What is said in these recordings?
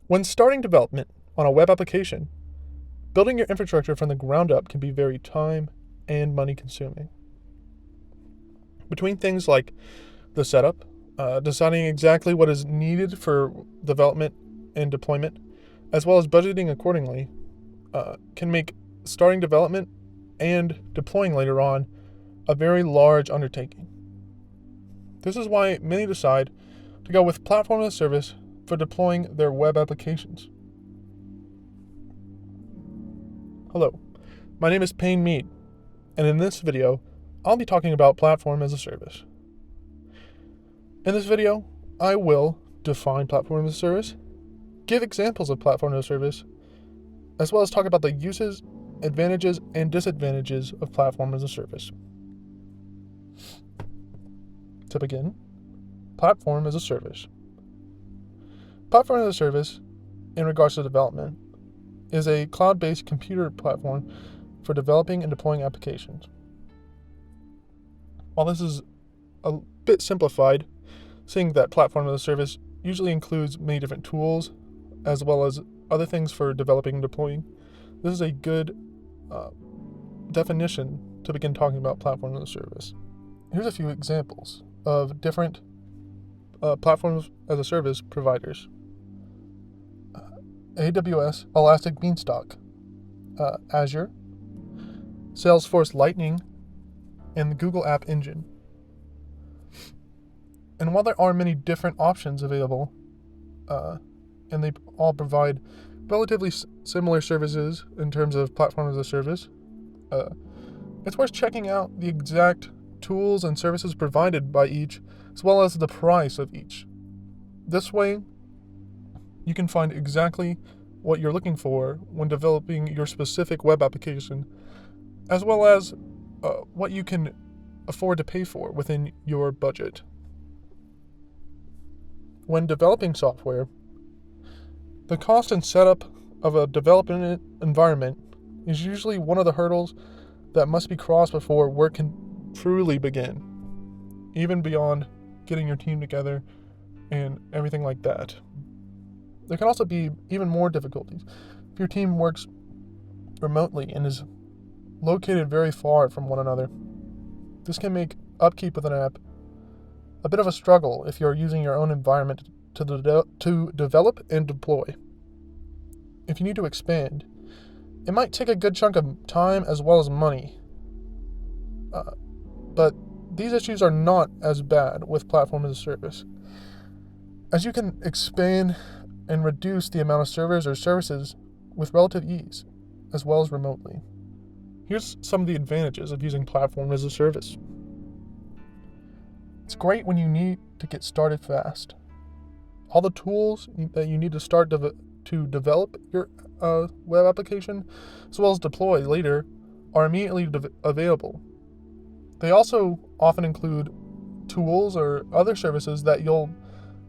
When starting development on a web application, building your infrastructure from the ground up can be very time and money consuming. Between things like the setup, deciding exactly what is needed for development and deployment, as well as budgeting accordingly, can make starting development and deploying later on a very large undertaking. This is why many decide to go with platform as a service for deploying their web applications. Hello, my name is Payne Meade, and in this video, I'll be talking about platform as a service. In this video, I will define platform as a service, give examples of platform as a service, as well as talk about the uses, advantages, and disadvantages of platform as a service. To begin, platform as a service. Platform as a service, in regards to development, is a cloud-based computer platform for developing and deploying applications. While this is a bit simplified, seeing that platform as a service usually includes many different tools, as well as other things for developing and deploying, this is a good definition to begin talking about platform as a service. Here's a few examples of different platforms as a service providers. AWS Elastic Beanstalk, Azure, Salesforce Lightning, and the Google App Engine. And while there are many different options available, and they all provide relatively similar services in terms of platform as a service, it's worth checking out the exact tools and services provided by each, as well as the price of each. This way, you can find exactly what you're looking for when developing your specific web application, as well as what you can afford to pay for within your budget. When developing software, the cost and setup of a development environment is usually one of the hurdles that must be crossed before work can truly begin, even beyond getting your team together and everything like that. There can also be even more difficulties if your team works remotely and is located very far from one another. This can make upkeep with an app a bit of a struggle if you're using your own environment to develop and deploy. If you need to expand, it might take a good chunk of time as well as money. But these issues are not as bad with platform as a service, as you can expand and reduce the amount of servers or services with relative ease, as well as remotely. Here's some of the advantages of using platform as a service. It's great when you need to get started fast. All the tools that you need to start to develop your web application, as well as deploy later, are immediately available. They also often include tools or other services that you'll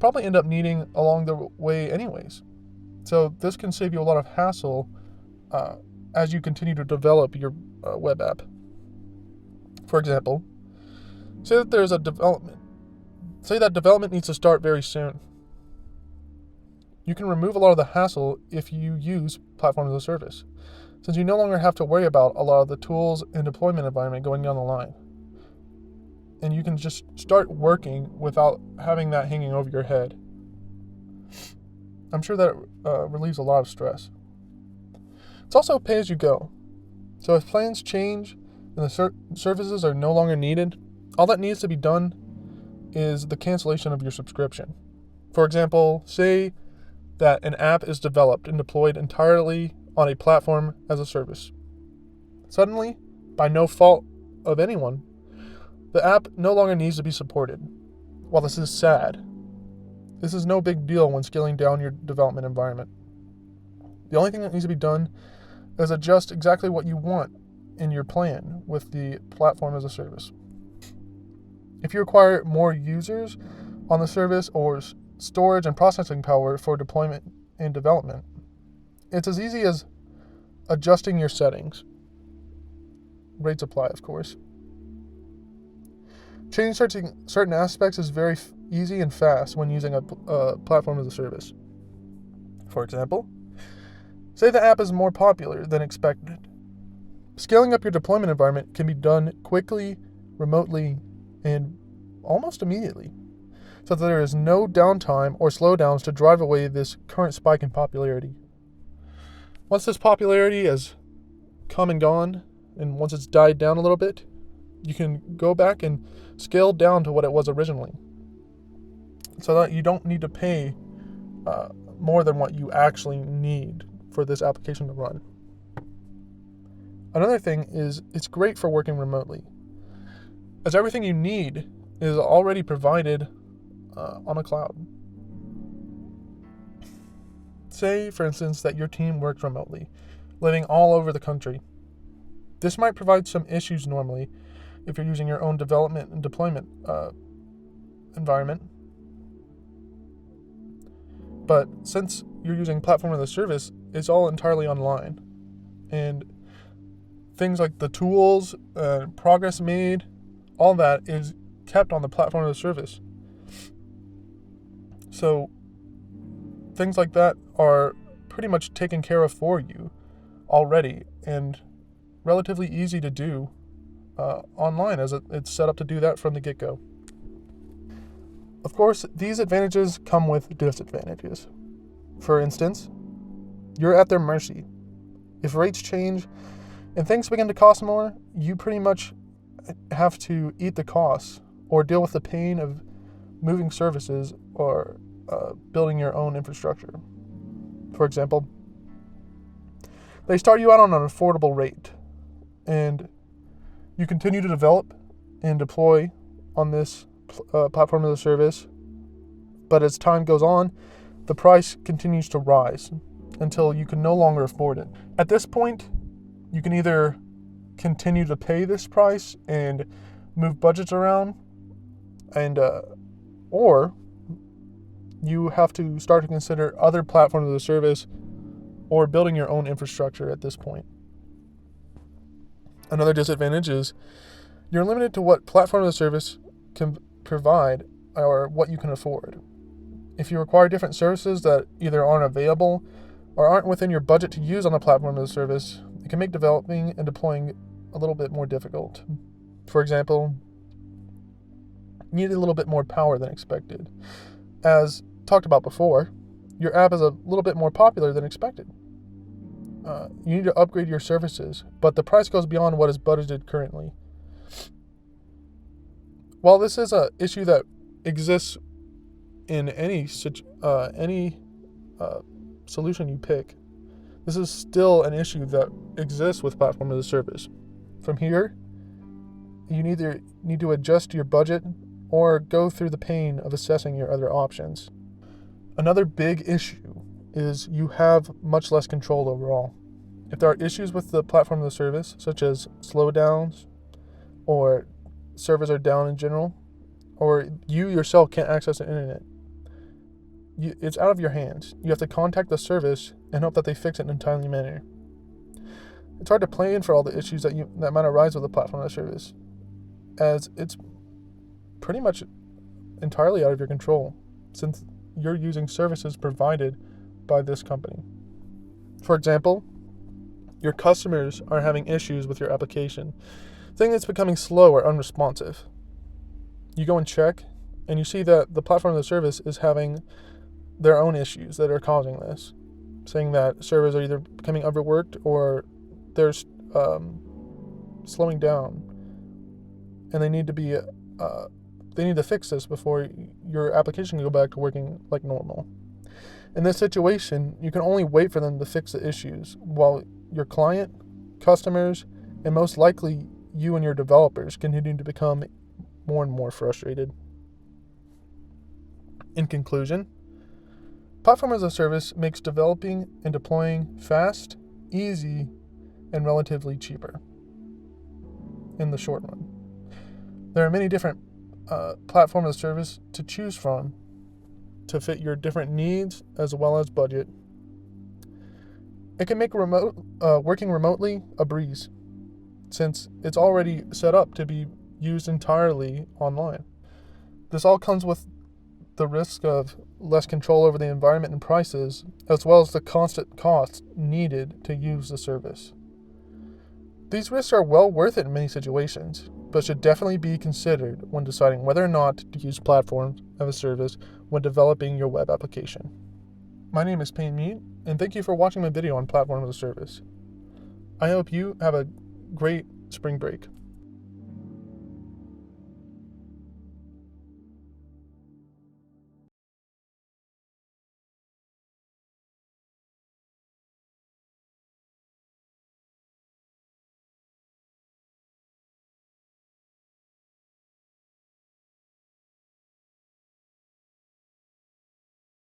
probably end up needing along the way anyways. So this can save you a lot of hassle as you continue to develop your web app. For example, say that development needs to start very soon. You can remove a lot of the hassle if you use platform as a service, since you no longer have to worry about a lot of the tools and deployment environment going down the line. And you can just start working without having that hanging over your head. I'm sure that relieves a lot of stress. It's also pay as you go. So if plans change and the services are no longer needed, all that needs to be done is the cancellation of your subscription. For example, say that an app is developed and deployed entirely on a platform as a service. Suddenly, by no fault of anyone, the app no longer needs to be supported. While this is sad, this is no big deal when scaling down your development environment. The only thing that needs to be done is adjust exactly what you want in your plan with the platform as a service. If you require more users on the service or storage and processing power for deployment and development, it's as easy as adjusting your settings. Rates apply, of course. Changing certain aspects is very easy and fast when using a platform as a service. For example, say the app is more popular than expected. Scaling up your deployment environment can be done quickly, remotely, and almost immediately, so that there is no downtime or slowdowns to drive away this current spike in popularity. Once this popularity has come and gone, and once it's died down a little bit, you can go back and scale down to what it was originally, so that you don't need to pay more than what you actually need for this application to run. Another thing is it's great for working remotely, as everything you need is already provided on a cloud. Say, for instance, that your team works remotely, living all over the country. This might provide some issues normally if you're using your own development and deployment environment. But since you're using platform as a service, it's all entirely online. And things like the tools, progress made, all that is kept on the platform as a service. So things like that are pretty much taken care of for you already and relatively easy to do online, as it's set up to do that from the get-go. Of course, these advantages come with disadvantages. For instance, you're at their mercy. If rates change and things begin to cost more, you pretty much have to eat the costs or deal with the pain of moving services or building your own infrastructure. For example, they start you out on an affordable rate, and you continue to develop and deploy on this platform as a service, but as time goes on, the price continues to rise until you can no longer afford it. At this point, you can either continue to pay this price and move budgets around, and or you have to start to consider other platforms as a service or building your own infrastructure at this point. Another disadvantage is you're limited to what platform as a service can provide or what you can afford. If you require different services that either aren't available or aren't within your budget to use on the platform as a service, it can make developing and deploying a little bit more difficult. For example, you need a little bit more power than expected. As talked about before, your app is a little bit more popular than expected. You need to upgrade your services, but the price goes beyond what is budgeted currently. While this is an issue that exists in any solution you pick, this is still an issue that exists with platform as a service. From here, you either need to adjust your budget or go through the pain of assessing your other options. Another big issue is you have much less control overall. If there are issues with the platform as a service, such as slowdowns, or servers are down in general, or you yourself can't access the internet, it's out of your hands. You have to contact the service and hope that they fix it in a timely manner. It's hard to plan for all the issues that might arise with a platform as a service, as it's pretty much entirely out of your control, since you're using services provided by this company. For example, your customers are having issues with your application, saying it's becoming slow or unresponsive. You go and check, and you see that the platform as a service is having their own issues that are causing this, saying that servers are either becoming overworked or they're slowing down, and they need to fix this before your application can go back to working like normal. In this situation, you can only wait for them to fix the issues, while your client, customers, and most likely you and your developers continue to become more and more frustrated. In conclusion, platform as a service makes developing and deploying fast, easy, and relatively cheaper in the short run. There are many different platform as a service to choose from to fit your different needs as well as budget. It can make working remotely a breeze, since it's already set up to be used entirely online. This all comes with the risk of less control over the environment and prices, as well as the constant costs needed to use the service. These risks are well worth it in many situations, but should definitely be considered when deciding whether or not to use platforms as a service when developing your web application. My name is Payne Meade, and thank you for watching my video on Platform as a Service. I hope you have a great spring break.